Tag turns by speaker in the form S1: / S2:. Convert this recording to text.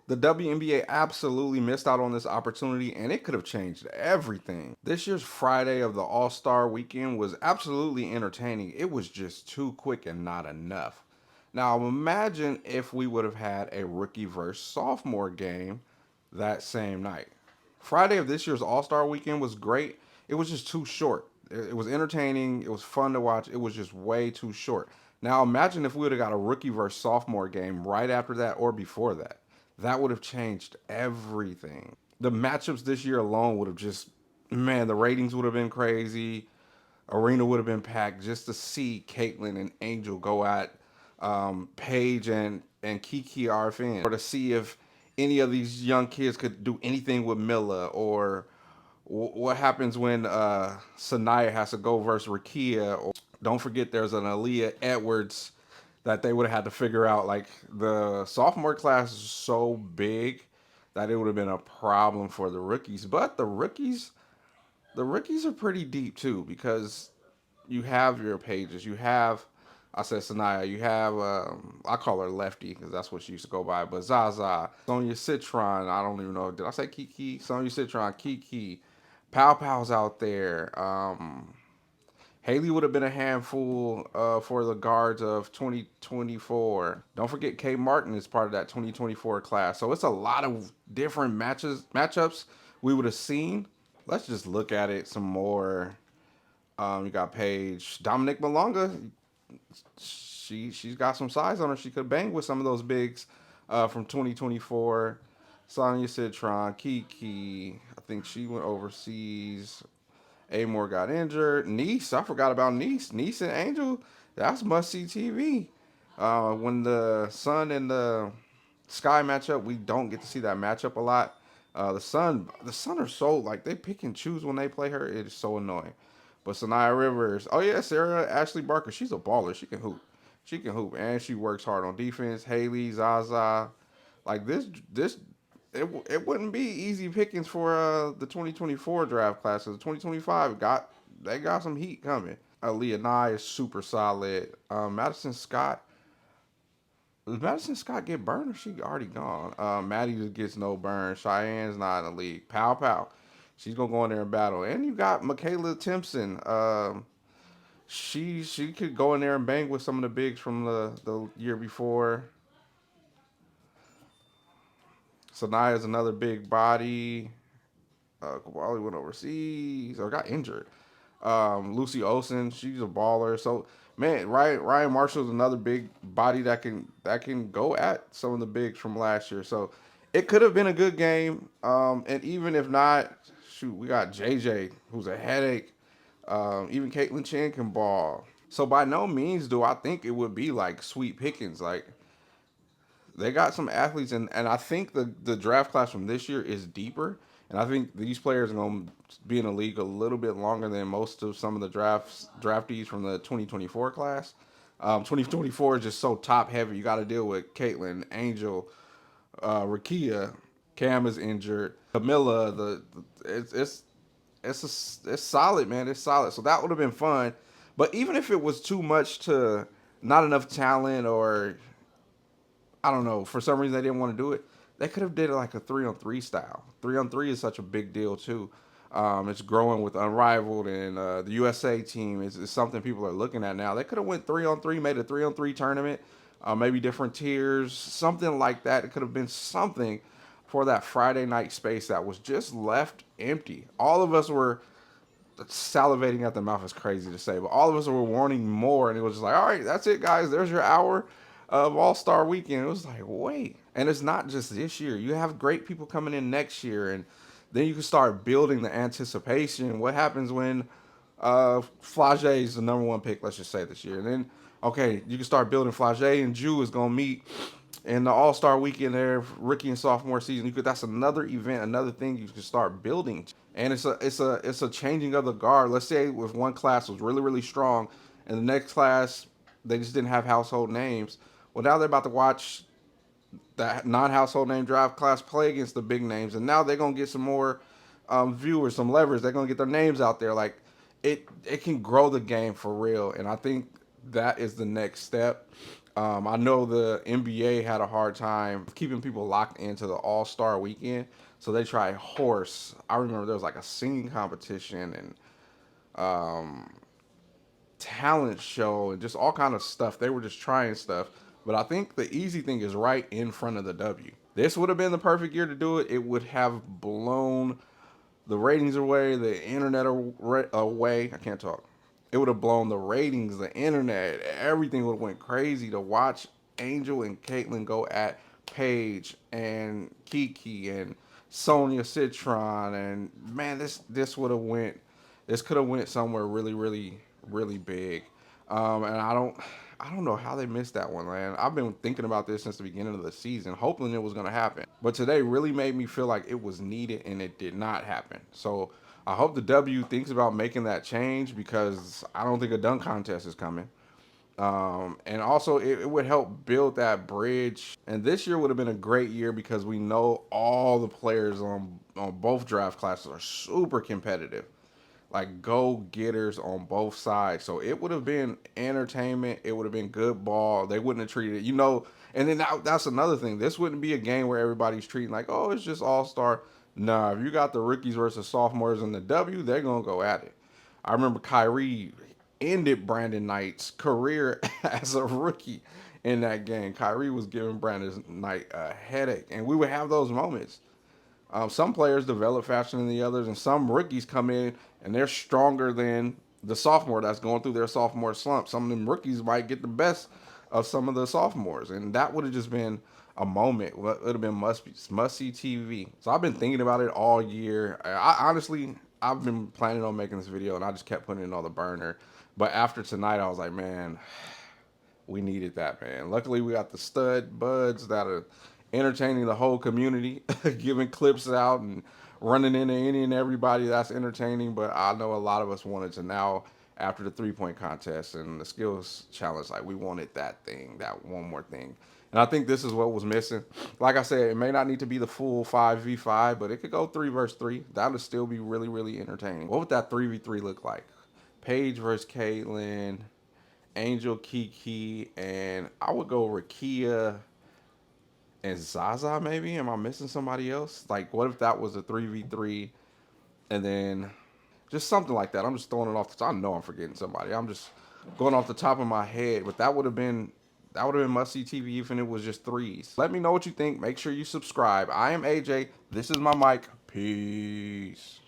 S1: The WNBA absolutely missed out on this opportunity, and it could have changed everything. This year's Friday of the All-Star weekend was absolutely entertaining. It was just too quick and not enough. Now, imagine if we would have had a rookie versus sophomore game that same night. Friday of this year's All-Star weekend was great. It was just too short. It was entertaining. It was fun to watch. It was just way too short. Now, imagine if we would have got a rookie versus sophomore game right after that or before that. That would have changed everything. The matchups this year alone would have just, man, the ratings would have been crazy. Arena would have been packed just to see Caitlin and Angel go at Paige and Kiki RFN, or to see if any of these young kids could do anything with Milla, or what happens when Sanaya has to go versus Rakia. Or don't forget, there's an Aaliyah Edwards that they would have had to figure out. Like, the sophomore class is so big that it would have been a problem for the rookies. But the rookies are pretty deep too, because you have your pages. You have, I said Sanaya. You have, I call her Lefty because that's what she used to go by. But Zaza, Sonya Citron. I don't even know. Did I say Kiki? Sonya Citron, Kiki. Pow Pow's out there. Haley would have been a handful for the guards of 2024. Don't forget, Kay Martin is part of that 2024 class. So it's a lot of different matchups we would have seen. Let's just look at it some more. You got Paige, Dominic Malonga. She's got some size on her. She could bang with some of those bigs from 2024. Sonya Citron, Kiki. I think she went overseas. Amore got injured. Nice, I forgot about Nice. Nice and Angel, that's must see TV. When the Sun and the Sky matchup, we don't get to see that matchup a lot. The Sun are so, like, they pick and choose when they play her. It is so annoying. But Sanaya Rivers, oh yeah, Sarah Ashley Barker, she's a baller. She can hoop. She can hoop, and she works hard on defense. Haley, Zaza, like it wouldn't be easy pickings for the 2024 draft class. The 2025 got some heat coming. Leah Nye is super solid. Madison Scott, does Madison Scott get burned or she already gone? Maddie just gets no burn. Cheyenne's not in the league. Pow pow. She's gonna go in there and battle. And you got Michaela Timpson. She could go in there and bang with some of the bigs from the year before. Sanaya's another big body. Kawali went overseas or got injured. Lucy Olsen, she's a baller. So, man, Ryan Marshall's another big body that can go at some of the bigs from last year. So it could have been a good game. And even if not, shoot, we got JJ who's a headache. Even Caitlin Chen can ball. So by no means do I think it would be like sweet pickings. Like, they got some athletes, and I think the draft class from this year is deeper, and I think these players are going to be in the league a little bit longer than most of some of the draftees from the 2024 class. 2024 is just so top heavy. You got to deal with Caitlin, Angel, Rakia. Cam is injured. Camilla, it's solid, man. It's solid. So that would have been fun. But even if it was too much to not enough talent, or I don't know, for some reason they didn't want to do it, they could have did it like a 3-on-3 style. 3-on-3 is such a big deal too. It's growing with Unrivaled, and the USA team is something people are looking at now. They could have went 3-on-3, made a 3-on-3 tournament, maybe different tiers, something like that. It could have been something for that Friday night space that was just left empty. All of us were salivating at the mouth, is crazy to say, but all of us were wanting more, and it was just like, all right, that's it, guys. There's your hour of All Star Weekend. It was like, wait, and it's not just this year. You have great people coming in next year, and then you can start building the anticipation. What happens when Flage is the number one pick? Let's just say this year, and then okay, you can start building. Flage and Jew is gonna meet in the All Star Weekend there, rookie and sophomore season. That's another event, another thing you can start building. And it's a changing of the guard. Let's say if one class was really really strong, and the next class they just didn't have household names. Well, now they're about to watch the non-household name draft class play against the big names, and now they're gonna get some more viewers, some leverage. They're gonna get their names out there. Like, it can grow the game for real, and I think that is the next step. I know the NBA had a hard time keeping people locked into the All Star weekend, so they tried horse. I remember there was like a singing competition and talent show and just all kind of stuff. They were just trying stuff. But I think the easy thing is right in front of the W. This would have been the perfect year to do it. It would have blown the ratings away, the internet away. I can't talk. It would have blown the ratings, the internet, everything would have went crazy to watch Angel and Caitlin go at Paige and Kiki and Sonia Citron, and man, this would have went, this could have went somewhere really big. And I don't know how they missed that one, man. I've been thinking about this since the beginning of the season, hoping it was going to happen. But today really made me feel like it was needed and it did not happen. So I hope the W thinks about making that change because I don't think a dunk contest is coming. And also, it would help build that bridge. And this year would have been a great year because we know all the players on both draft classes are super competitive, like go getters on both sides. So it would have been entertainment. It would have been good ball. They wouldn't have treated it, And then that's another thing. This wouldn't be a game where everybody's treating like, oh, it's just all star. Nah, if you got the rookies versus sophomores in the W, they're gonna go at it. I remember Kyrie ended Brandon Knight's career as a rookie in that game. Kyrie was giving Brandon Knight a headache, and we would have those moments. Some players develop faster than the others, and some rookies come in and they're stronger than the sophomore that's going through their sophomore slump. Some of them rookies might get the best of some of the sophomores, and that would have just been a moment. It would have been must see TV. So I've been thinking about it all year. Honestly, I've been planning on making this video, and I just kept putting it on the burner. But after tonight, I was like, man, we needed that, man. Luckily, we got the stud buds that are entertaining the whole community, giving clips out and running into any and everybody that's entertaining. But I know a lot of us wanted to now, after the 3 point contest and the skills challenge, like we wanted that thing, that one more thing. And I think this is what was missing. Like I said, it may not need to be the full 5v5, but it could go 3 versus 3. That would still be really entertaining. What would that 3v3 look like? Paige versus Caitlin, Angel, Kiki, and I would go Rakia and Zaza. Maybe am I missing somebody else? Like, what if that was a 3v3, and then just something like that? I'm just throwing it off the top. I know I'm forgetting somebody. I'm just going off the top of my head, but that would have been must see TV even if it was just threes. Let me know what you think. Make sure you subscribe. I am AJ. This is my mic. Peace.